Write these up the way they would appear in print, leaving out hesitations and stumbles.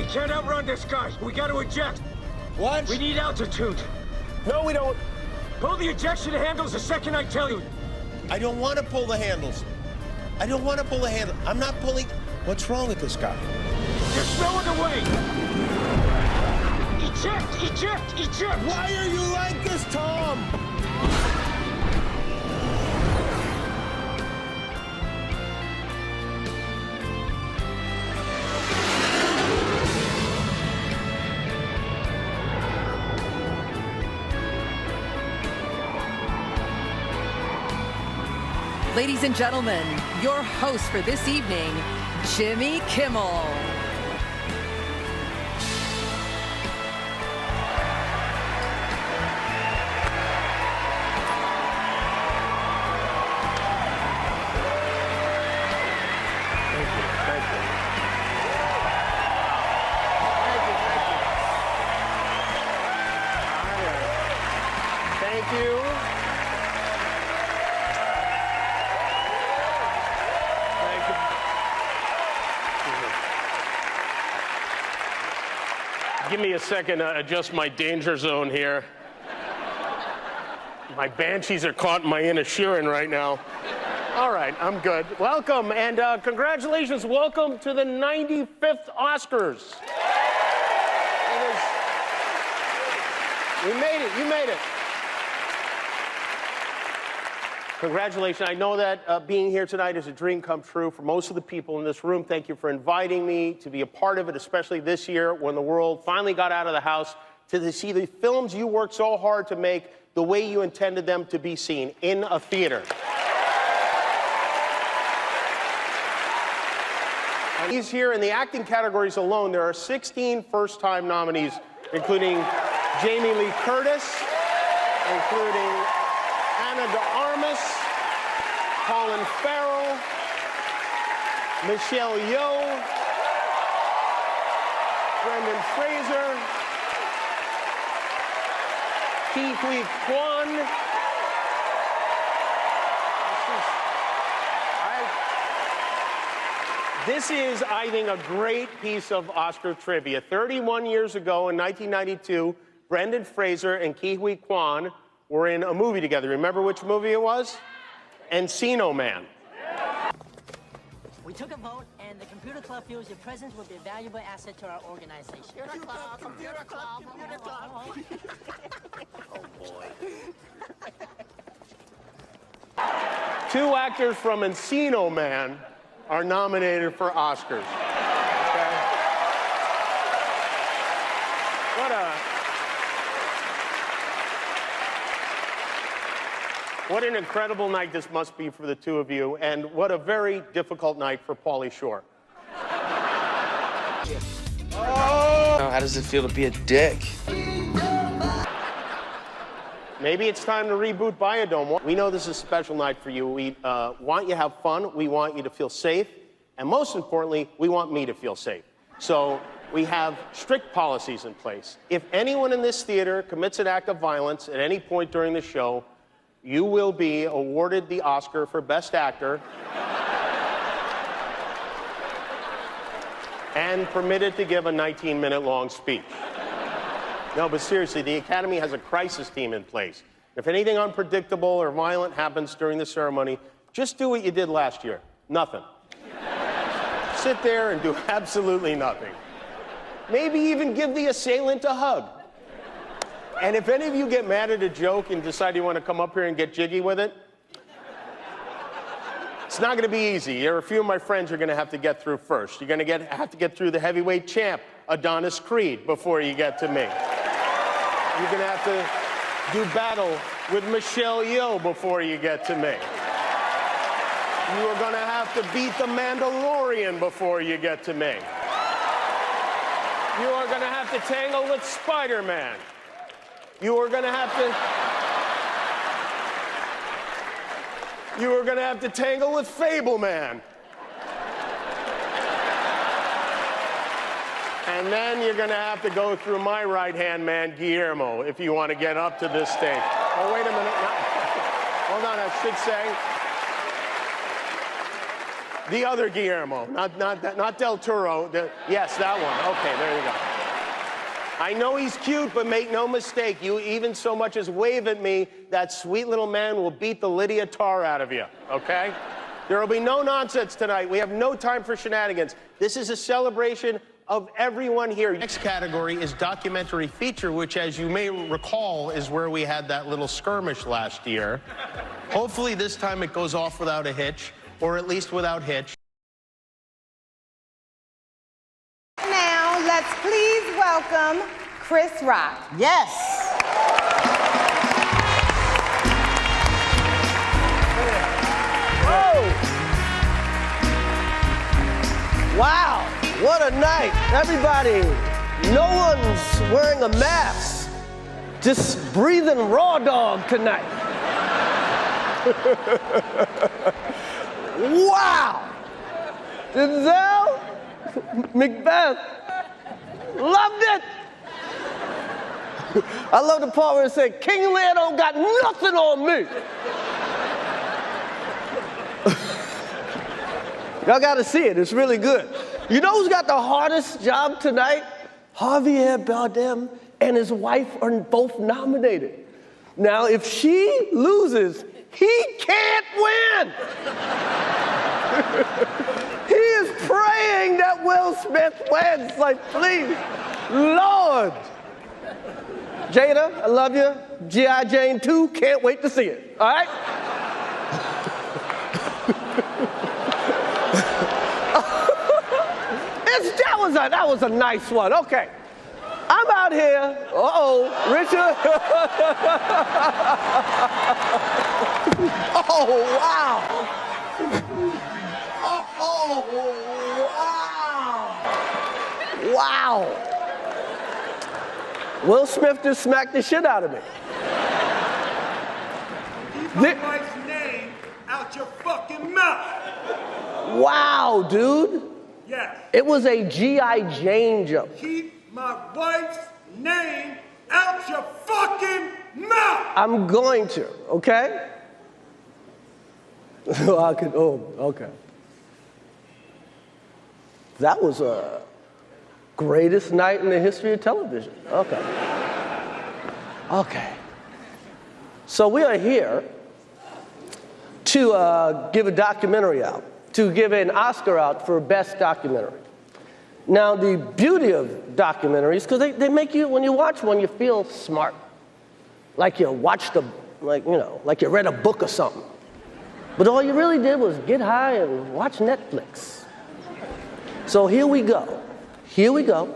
We can't outrun this guy. We gotta eject. What? We need altitude. No, we don't. Pull the ejection handles the second I tell you. I don't want to pull the handles. I don't want to pull the handle. I'm not pulling. What's wrong with this guy? There's no other way. Eject, eject, eject. Why are you like this, Tom? Ladies and gentlemen, your host for this evening, Jimmy Kimmel. Thank you. Give me a second to adjust my danger zone here. My banshees are caught in my inner Sheeran right now. All right, I'm good. Welcome, and congratulations. Welcome to the 95th Oscars. We made it. You made it. Congratulations. I know that being here tonight is a dream come true for most of the people in this room. Thank you for inviting me to be a part of it, especially this year when the world finally got out of the house to see the films you worked so hard to make the way you intended them to be seen, in a theater. And he's here in the acting categories alone. There are 16 first-time nominees, including Jamie Lee Curtis, including Ana de Armas, Colin Farrell, Michelle Yeoh, Brendan Fraser, Ke Huy Quan. This is, I think, a great piece of Oscar trivia. 31 years ago, in 1992, Brendan Fraser and Ke Huy Quan were in a movie together. Remember which movie it was? Encino Man. We took a vote, and the computer club feels your presence will be a valuable asset to our organization. Computer club. Oh, boy. Two actors from Encino Man are nominated for Oscars. Okay? What an incredible night this must be for the two of you, and what a very difficult night for Pauly Shore. Oh, how does it feel to be a dick? Maybe it's time to reboot Biodome. We know this is a special night for you. We want you to have fun. We want you to feel safe. And most importantly, we want me to feel safe. So we have strict policies in place. If anyone in this theater commits an act of violence at any point during the show, you will be awarded the Oscar for Best Actor and permitted to give a 19-minute-long speech. No, but seriously, the Academy has a crisis team in place. If anything unpredictable or violent happens during the ceremony, just do what you did last year. Nothing. Sit there and do absolutely nothing. Maybe even give the assailant a hug. And if any of you get mad at a joke and decide you want to come up here and get jiggy with it, it's not going to be easy. There are a few of my friends you're going to have to get through first. You're going to have to get through the heavyweight champ, Adonis Creed, before you get to me. You're going to have to do battle with Michelle Yeoh before you get to me. You are going to have to beat the Mandalorian before you get to me. You are going to have to tangle with Spider-Man. You are going to have to tangle with Fableman. And then you're going to have to go through my right-hand man, Guillermo, if you want to get up to this stage. Oh, wait a minute. No. Hold on, I should say. The other Guillermo, not Del Toro. Yes, that one. Okay, there you go. I know he's cute, but make no mistake, you even so much as wave at me, that sweet little man will beat the Lydia tar out of you, okay? There will be no nonsense tonight. We have no time for shenanigans. This is a celebration of everyone here. Next category is documentary feature, which, as you may recall, is where we had that little skirmish last year. Hopefully this time it goes off without a hitch, or at least without hitch. Now, let's please welcome Chris Rock. Yes. Wow, what a night. Everybody, no one's wearing a mask. Just breathing raw dog tonight. Wow. Denzel, Macbeth, loved it. I love the part where it said, King Lear don't got nothing on me. Y'all got to see it. It's really good. You know who's got the hardest job tonight? Javier Bardem and his wife are both nominated. Now, if she loses, he can't win. He is praying that Will Smith wins. Like, please, Lord. Jada, I love you. G.I. Jane 2, can't wait to see it. All right? That was a nice one. Okay. I'm out here. Richard. Oh, wow. Oh, wow. Wow. Will Smith just smacked the shit out of me. Keep my wife's name out your fucking mouth. Wow, dude. Yes. It was a G.I. Jane joke. Keep my wife's name out your fucking mouth. I'm going to, okay? Okay. That was a greatest night in the history of television. Okay. Okay. So we are here to give a documentary out, to give an Oscar out for Best Documentary. Now, the beauty of documentaries, because they make you, when you watch one, you feel smart. Like you watched like you read a book or something. But all you really did was get high and watch Netflix. So here we go. Here we go.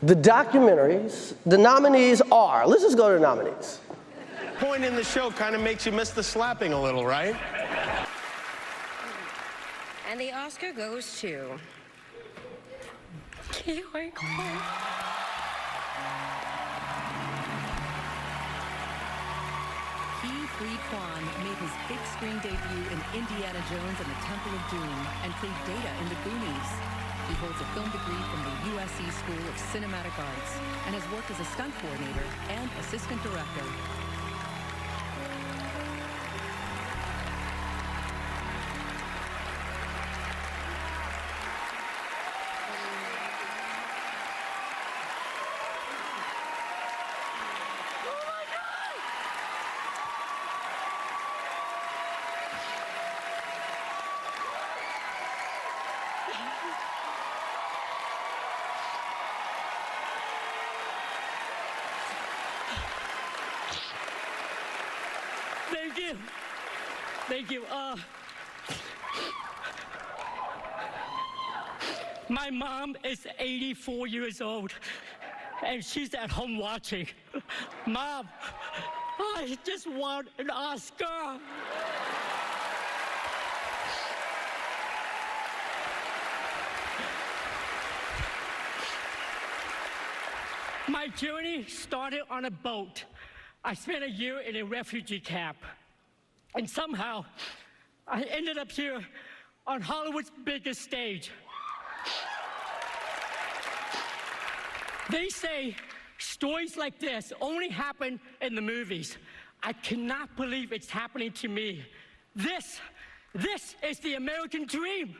The documentaries, the nominees are, let's just go to the nominees. Point in the show kind of makes you miss the slapping a little, right? And the Oscar goes to... Keith Lee Kwan made his big screen debut in Indiana Jones and the Temple of Doom and played Data in The Goonies. He holds a film degree from the USC School of Cinematic Arts and has worked as a stunt coordinator and assistant director. Thank you. My mom is 84 years old, and she's at home watching. Mom, I just won an Oscar. My journey started on a boat. I spent a year in a refugee camp. And somehow, I ended up here on Hollywood's biggest stage. They say stories like this only happen in the movies. I cannot believe it's happening to me. This This is the American dream.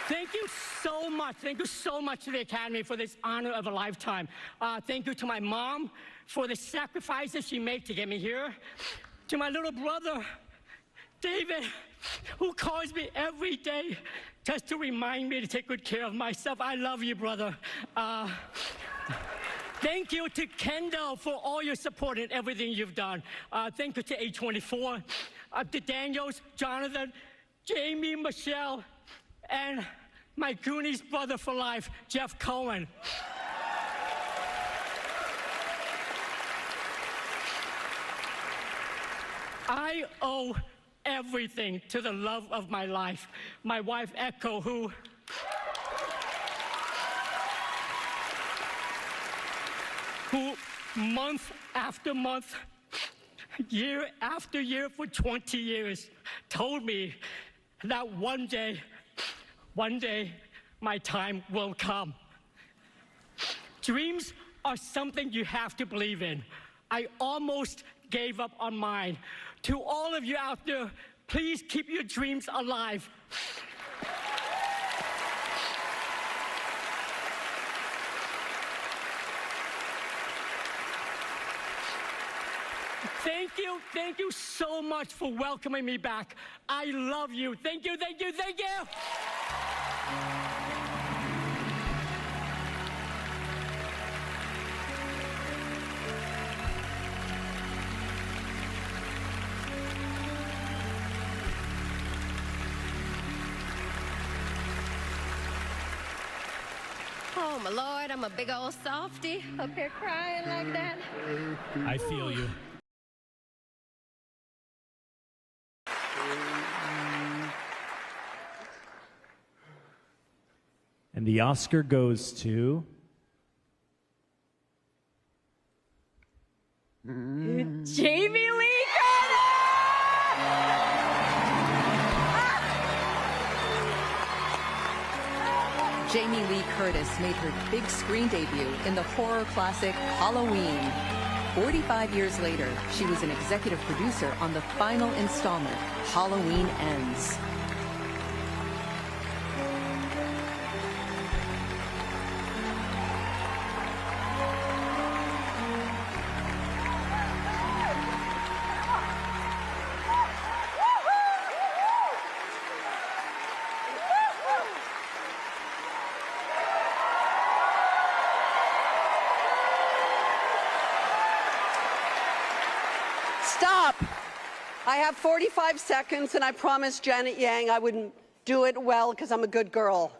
Thank you so much. Thank you so much to the Academy for this honor of a lifetime. Thank you to my mom for the sacrifices she made to get me here. To my little brother, David, who calls me every day just to remind me to take good care of myself. I love you, brother. Thank you to Kendall for all your support and everything you've done. Thank you to A24, to Daniels, Jonathan, Jamie, Michelle, and my Goonies brother for life, Jeff Cohen. I owe everything to the love of my life, my wife Echo, who month after month, year after year for 20 years told me that one day my time will come. Dreams are something you have to believe in. I almost gave up on mine. To all of you out there, please keep your dreams alive. Thank you so much for welcoming me back. I love you. Thank you, thank you, thank you. Oh, my Lord, I'm a big old softy up here crying like that. I feel you. And the Oscar goes to... Jamie Lee Jamie Lee Curtis made her big screen debut in the horror classic Halloween. 45 years later, she was an executive producer on the final installment, Halloween Ends. Stop. I have 45 seconds, and I promised Janet Yang I wouldn't do it well because I'm a good girl.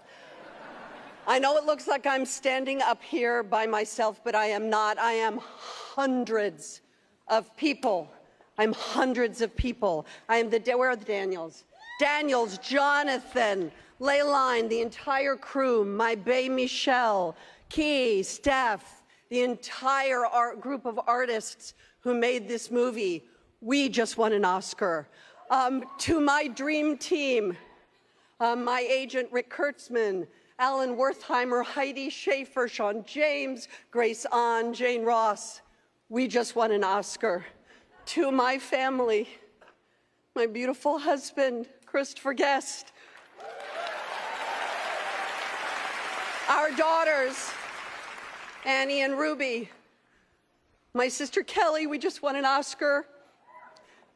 I know it looks like I'm standing up here by myself, but I am not. I am hundreds of people. I'm hundreds of people. I am where are the Daniels? Daniels, Jonathan, Leyline, the entire crew, my bae Michelle, Key, Steph, the entire group of artists who made this movie. We just won an Oscar. To my dream team, my agent Rick Kurtzman, Alan Wertheimer, Heidi Schaefer, Sean James, Grace Ahn, Jane Ross. We just won an Oscar. To my family, my beautiful husband, Christopher Guest. Our daughters, Annie and Ruby. My sister Kelly, we just won an Oscar.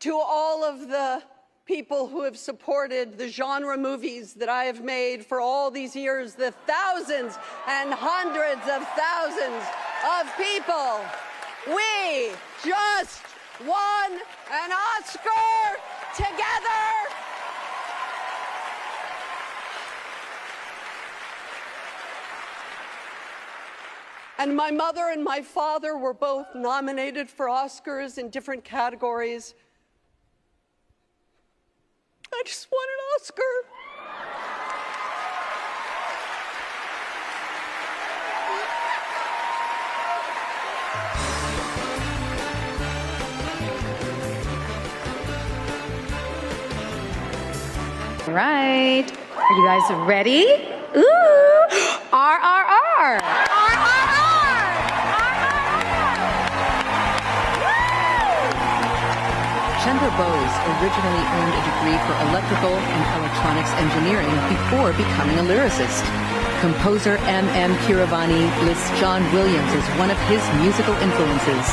To all of the people who have supported the genre movies that I have made for all these years, the thousands and hundreds of thousands of people, we just won an Oscar together. And my mother and my father were both nominated for Oscars in different categories. I just won an Oscar. All right. Are you guys ready? Ooh! RRR! RRR! RRR! Chandra Bose originally earned a degree for electrical and electronics engineering before becoming a lyricist. Composer M.M. Keeravani lists John Williams as one of his musical influences.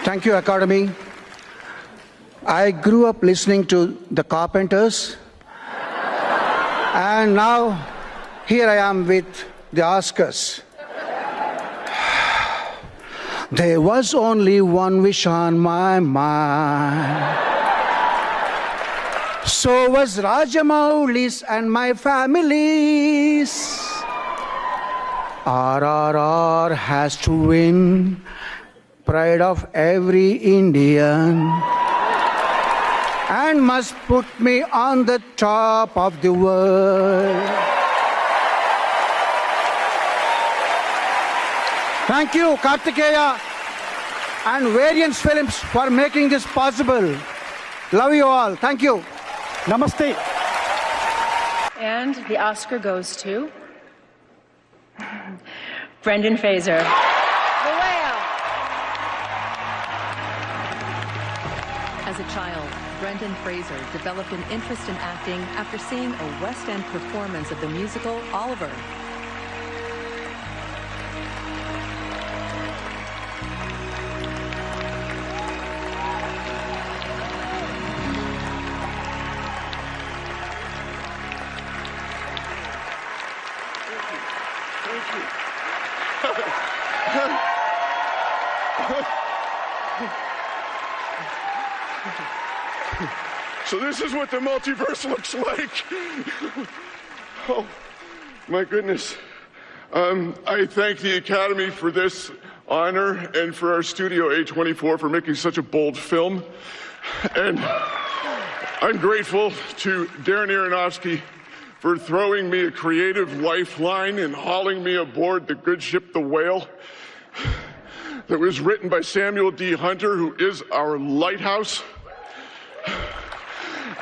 Thank you, Academy. I grew up listening to the Carpenters, and now here I am with the Oscars. There was only one wish on my mind. So was Rajamouli's and my family's. RRR has to win. Pride of every Indian, and must put me on the top of the world. Thank you, Kartikeya and Variance Films for making this possible. Love you all. Thank you. Namaste. And the Oscar goes to Brendan Fraser. As a child, Brendan Fraser developed an interest in acting after seeing a West End performance of the musical Oliver. So this is what the multiverse looks like. Oh, my goodness. I thank the Academy for this honor and for our studio A24 for making such a bold film. And I'm grateful to Darren Aronofsky for throwing me a creative lifeline and hauling me aboard the good ship, The Whale, that was written by Samuel D. Hunter, who is our lighthouse.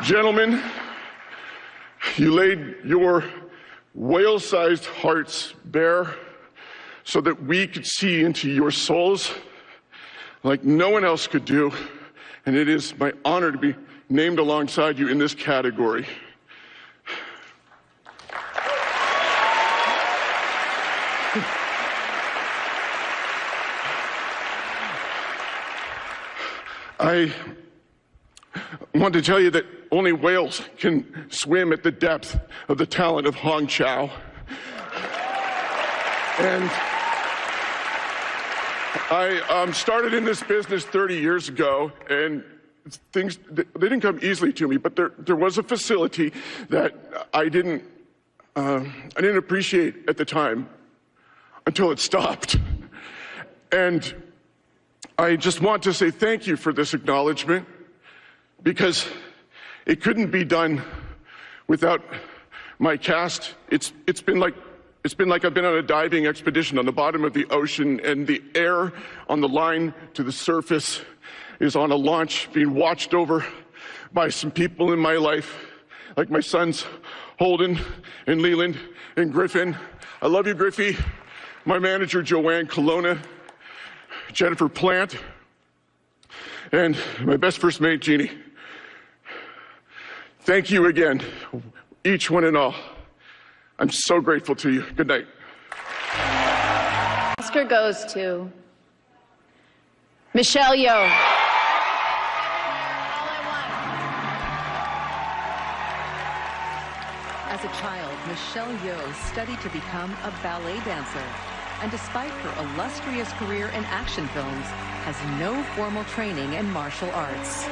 Gentlemen, you laid your whale-sized hearts bare so that we could see into your souls like no one else could do, and it is my honor to be named alongside you in this category. I want to tell you that only whales can swim at the depth of the talent of Hong Chow. And I started in this business 30 years ago, and things, they didn't come easily to me, but there was a facility that I didn't appreciate at the time until it stopped. And I just want to say thank you for this acknowledgement, because it couldn't be done without my cast. It's been like I've been on a diving expedition on the bottom of the ocean, and the air on the line to the surface is on a launch being watched over by some people in my life, like my sons Holden and Leland and Griffin. I love you, Griffey. My manager, Joanne Colonna, Jennifer Plant, and my best first mate, Jeannie. Thank you again, each one and all. I'm so grateful to you. Good night. Oscar goes to Michelle Yeoh. As a child, Michelle Yeoh studied to become a ballet dancer, and despite her illustrious career in action films, has no formal training in martial arts.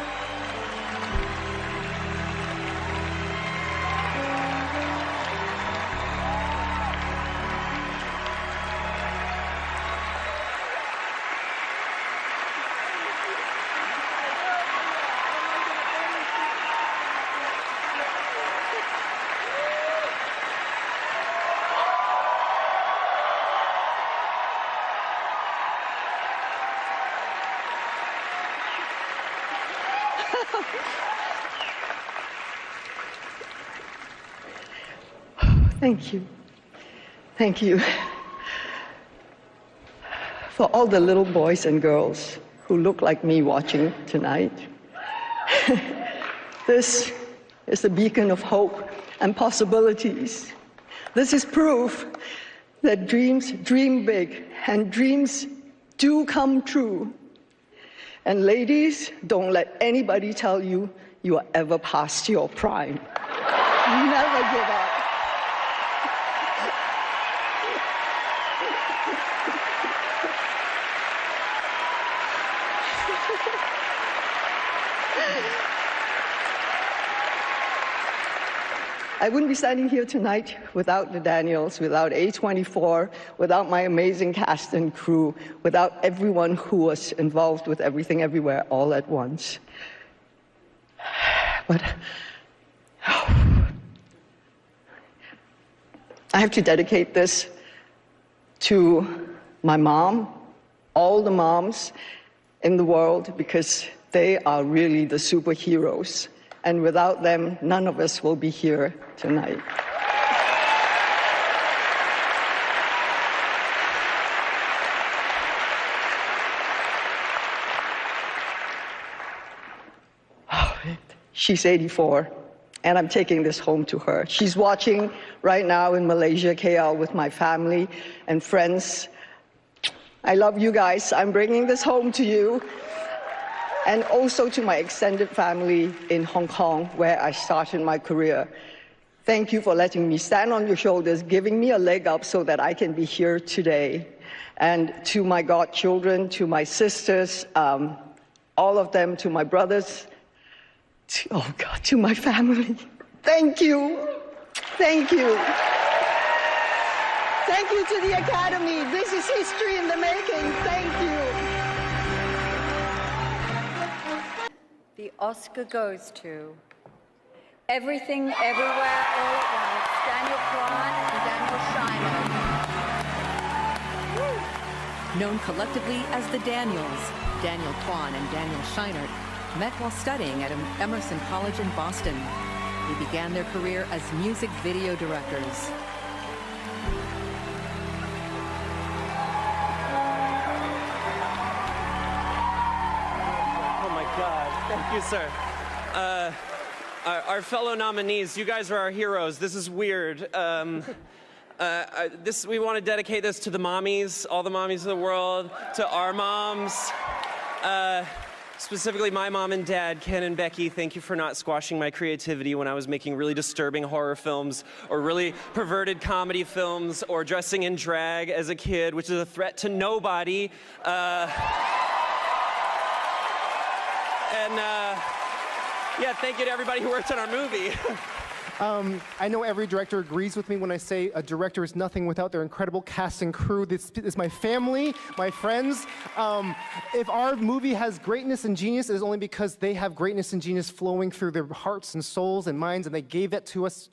Thank you. Thank you. For all the little boys and girls who look like me watching tonight, this is a beacon of hope and possibilities. This is proof that dreams dream big and dreams do come true. And ladies, don't let anybody tell you you are ever past your prime. Never give up. I wouldn't be standing here tonight without the Daniels, without A24, without my amazing cast and crew, without everyone who was involved with Everything Everywhere all at once. But I have to dedicate this to my mom, all the moms in the world, because they are really the superheroes. And without them, none of us will be here tonight. She's 84, and I'm taking this home to her. She's watching right now in Malaysia, KL, with my family and friends. I love you guys. I'm bringing this home to you. And also to my extended family in Hong Kong, where I started my career. Thank you for letting me stand on your shoulders, giving me a leg up so that I can be here today. And to my godchildren, to my sisters, all of them, to my brothers, to my family. Thank you. Thank you. Thank you to the Academy. This is history in the making. Thank you. The Oscar goes to Everything, Everywhere, All at Once, Daniel Kwan and Daniel Scheinert. Known collectively as the Daniels, Daniel Kwan and Daniel Scheinert met while studying at Emerson College in Boston. They began their career as music video directors. Thank you, sir. Our fellow nominees, you guys are our heroes. This is weird. We want to dedicate this to the mommies, all the mommies of the world, to our moms. Specifically my mom and dad, Ken and Becky. Thank you for not squashing my creativity when I was making really disturbing horror films or really perverted comedy films or dressing in drag as a kid, which is a threat to nobody. Yeah, thank you to everybody who worked on our movie. I know every director agrees with me when I say a director is nothing without their incredible cast and crew. This is my family, my friends. If our movie has greatness and genius, it is only because they have greatness and genius flowing through their hearts and souls and minds, and they gave that to us,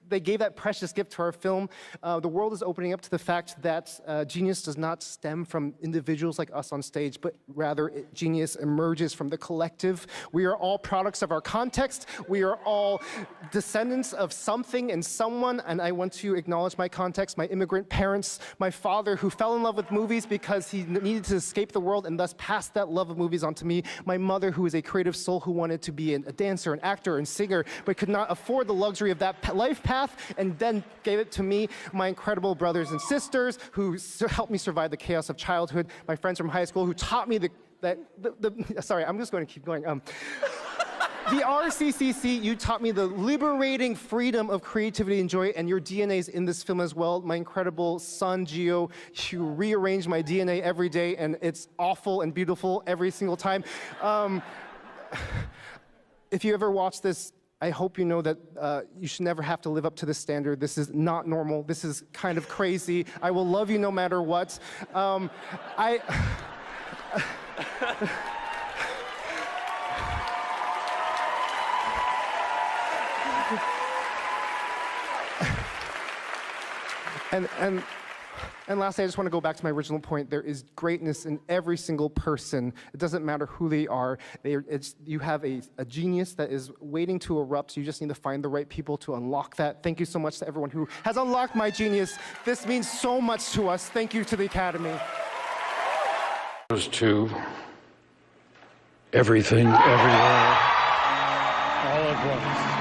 they gave that precious gift to our film. The world is opening up to the fact that genius does not stem from individuals like us on stage, but rather genius emerges from the collective. We are all products of our context. We are all descendants of something and someone, and I want to acknowledge my context, my immigrant parents, my father who fell in love with movies because he needed to escape the world and thus passed that love of movies on to me, my mother who is a creative soul who wanted to be a dancer, an actor, and singer, but could not afford the luxury of that life path and then gave it to me, my incredible brothers and sisters who helped me survive the chaos of childhood, my friends from high school who taught me sorry, I'm just going to keep going. The RCCC, you taught me the liberating freedom of creativity and joy, and your DNA is in this film as well. My incredible son, Gio, you rearrange my DNA every day, and it's awful and beautiful every single time. If you ever watch this, I hope you know that you should never have to live up to this standard. This is not normal. This is kind of crazy. I will love you no matter what. And And lastly, I just want to go back to my original point. There is greatness in every single person. It doesn't matter who they are. You have a genius that is waiting to erupt. You just need to find the right people to unlock that. Thank you so much to everyone who has unlocked my genius. This means so much to us. Thank you to the Academy. Goes to everything, everywhere, all at once.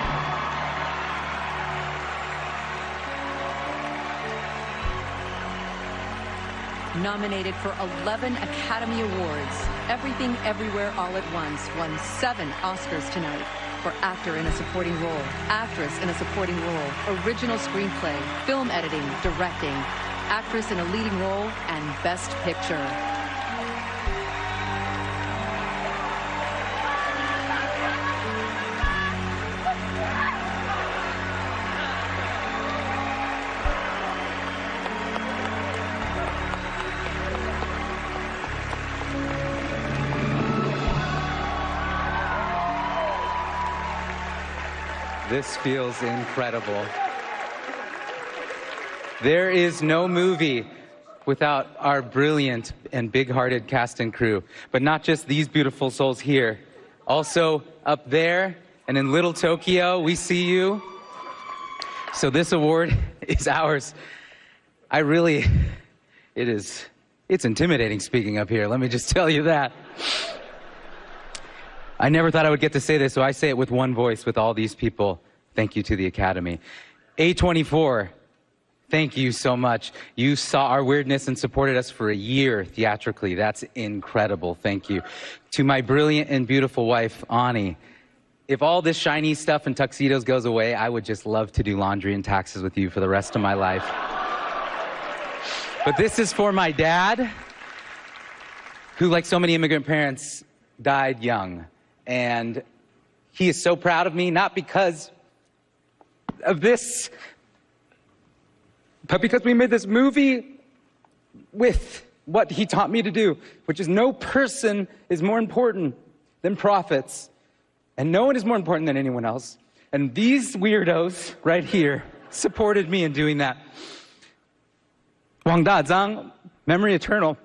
Nominated for 11 Academy Awards, Everything Everywhere All at Once won 7 Oscars tonight for Actor in a Supporting Role, Actress in a Supporting Role, Original Screenplay, Film Editing, Directing, Actress in a Leading Role, and Best Picture. This feels incredible. There is no movie without our brilliant and big-hearted cast and crew. But not just these beautiful souls here. Also up there and in Little Tokyo, we see you. So this award is ours. It's intimidating speaking up here, let me just tell you that. I never thought I would get to say this, so I say it with one voice with all these people. Thank you to the Academy. A24, thank you so much. You saw our weirdness and supported us for a year theatrically. That's incredible. Thank you. To my brilliant and beautiful wife, Ani. If all this shiny stuff and tuxedos goes away, I would just love to do laundry and taxes with you for the rest of my life. But this is for my dad, who, like so many immigrant parents, died young. And he is so proud of me, not because of this, but because we made this movie with what he taught me to do, which is no person is more important than profits, and no one is more important than anyone else. And these weirdos right here supported me in doing that. Wang Da Zhang, memory eternal.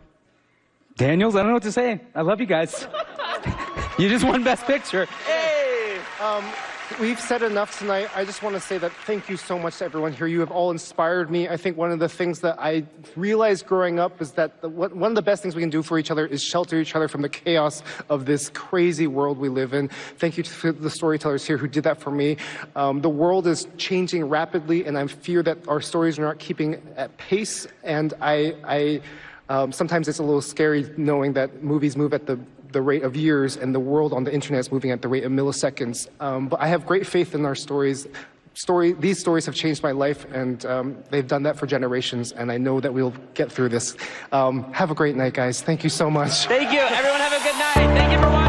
Daniels, I don't know what to say. I love you guys. You just won Best Picture. Hey! We've said enough tonight. I just want to say that thank you so much to everyone here. You have all inspired me. I think one of the things that I realized growing up is that one of the best things we can do for each other is shelter each other from the chaos of this crazy world we live in. Thank you to the storytellers here who did that for me. The world is changing rapidly, and I fear that our stories are not keeping at pace. And sometimes it's a little scary knowing that movies move at the rate of years and the world on the internet is moving at the rate of milliseconds. But I have great faith in our stories. These stories have changed my life, and they've done that for generations, and I know that we'll get through this. Have a great night, guys. Thank you so much. Thank you. Everyone have a good night. Thank you for watching.